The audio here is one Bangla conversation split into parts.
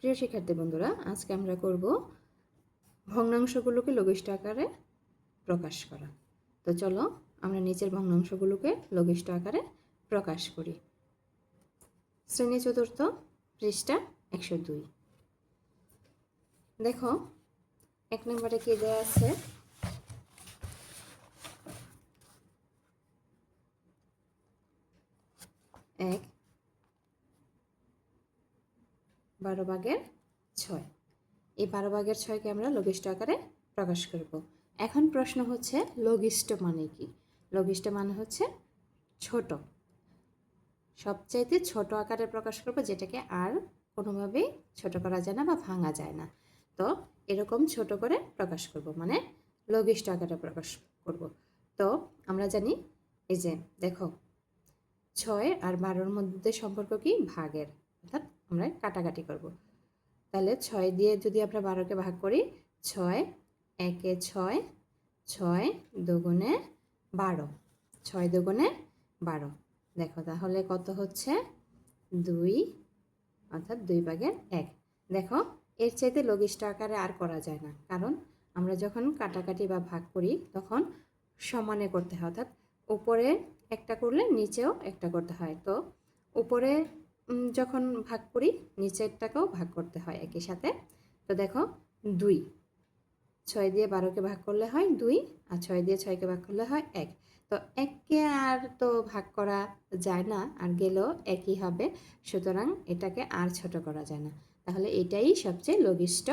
প্রিয় শিক্ষার্থী বন্ধুরা, আজকে আমরা করব ভগ্নাংশগুলোকে লঘিষ্ঠ আকারে প্রকাশ করা। তো চলো আমরা নিচের ভগ্নাংশগুলোকে লঘিষ্ঠ আকারে প্রকাশ করি। শ্রেণী চতুর্থ, পৃষ্ঠা 102। দেখো 1 নম্বরে কি দেয়া আছে? 12/6। এই 12/6কে আমরা লঘিষ্ঠ আকারে প্রকাশ করব। এখন প্রশ্ন হচ্ছে লঘিষ্ঠ মানে কি? লঘিষ্ঠ মানে হচ্ছে ছোট, সবচাইতে ছোট আকারে প্রকাশ করব, যেটাকে আর কোনোভাবেই ছোট করা যায় না বা ভাঙা যায় না। তো এরকম ছোট করে প্রকাশ করব, মানে লঘিষ্ঠ আকারে প্রকাশ করব। তো আমরা জানি, এই যে দেখো 6 আর 12-র মধ্যে সম্পর্ক কি? ভাগের, অর্থাৎ আমরা কাটাকাটি করব। তাহলে 6 দিয়ে যদি আমরা 12কে ভাগ করি, 6 একে 6, 6 দুগুণে 12, 6 দুগুণে 12। দেখো তাহলে কত হচ্ছে? 2, অর্থাৎ 2/1। দেখো এর চাইতে লঘিষ্ঠ আকারে আর করা যায় না, কারণ আমরা যখন কাটাকাটি বা ভাগ করি তখন সমানে করতে হয়, অর্থাৎ উপরে একটা করলে নিচেও একটা করতে হয়। তো উপরে যখন ভাগ করি নিচেরটাকেও ভাগ করতে হয় একই সাথে। তো দেখো 2, 6 দিয়ে 12কে ভাগ করলে হয় 2, আর 6 দিয়ে 6কে ভাগ করলে হয় 1। তো 1কে আর তো ভাগ করা যায় না, আর গেলেও একই হবে, সুতরাং এটাকে আর ছোট করা যায় না। তাহলে এটাই সবচেয়ে লঘিষ্ঠ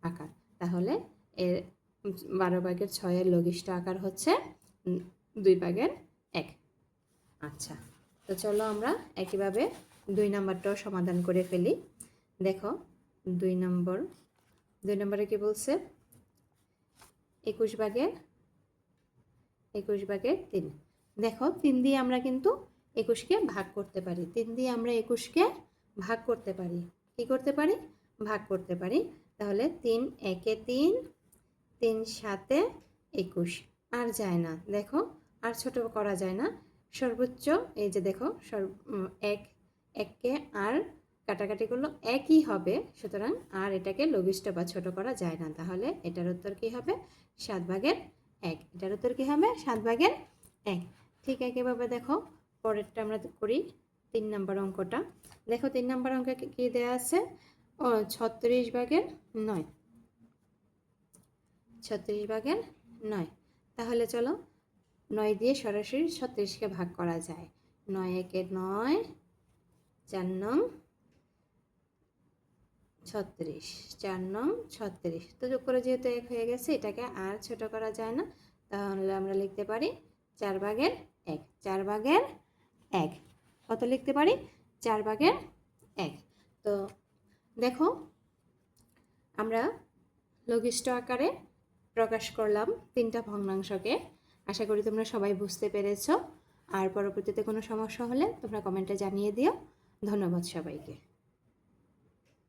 আকার। তাহলে এর 12/6-এর লঘিষ্ঠ আকার হচ্ছে 2/1। আচ্ছা, তো চলো আমরা একইভাবে 2 নম্বরটাও সমাধান করে ফেলি। দেখো 2 নম্বরে কি বলছে? 21/3। দেখো 3 দিয়ে আমরা কিন্তু 21কে ভাগ করতে পারি। 3 দিয়ে আমরা 21কে ভাগ করতে পারি। কি করতে পারি? ভাগ করতে পারি। তাহলে 3 একে 3, 3 7-এ 21। আর যায় না, দেখো আর ছোট করা যায় না। সর্বোচ্চ এই যে দেখো 1কে আর কাটাকাটি করলো একই হবে, সুতরাং আর এটাকে লঘিষ্ঠ বা ছোট করা যায় না। তাহলে এটার উত্তর কি হবে? 7/1। এটার উত্তর কি হবে? 7/1। ঠিক একইভাবে দেখো পরেরটা আমরা করি, 3 নম্বর অঙ্কটা। দেখো 3 নম্বর অঙ্কে কি দেওয়া আছে? 36/9। 36/9। তাহলে চলো 9 দিয়ে সরাসরি 36কে ভাগ করা যায়। 9 একে 9, 4 নং 36, 4 নং 36। তো যোগ করে যেহেতু 1 হয়ে গেছে, এটাকে আর ছোট করা যায় না, তাহলে আমরা লিখতে পারি 4/1। 4/1 কত লিখতে পারি? 4/1। তো দেখো আমরা লঘিষ্ঠ আকারে প্রকাশ করলাম 3টা ভগ্নাংশকে। আশা করি তোমরা সবাই বুঝতে পেরেছো। আর পরবর্তীতে কোনো সমস্যা হলে তোমরা কমেন্টে জানিয়ে দিও। ধন্যবাদ সবাইকে।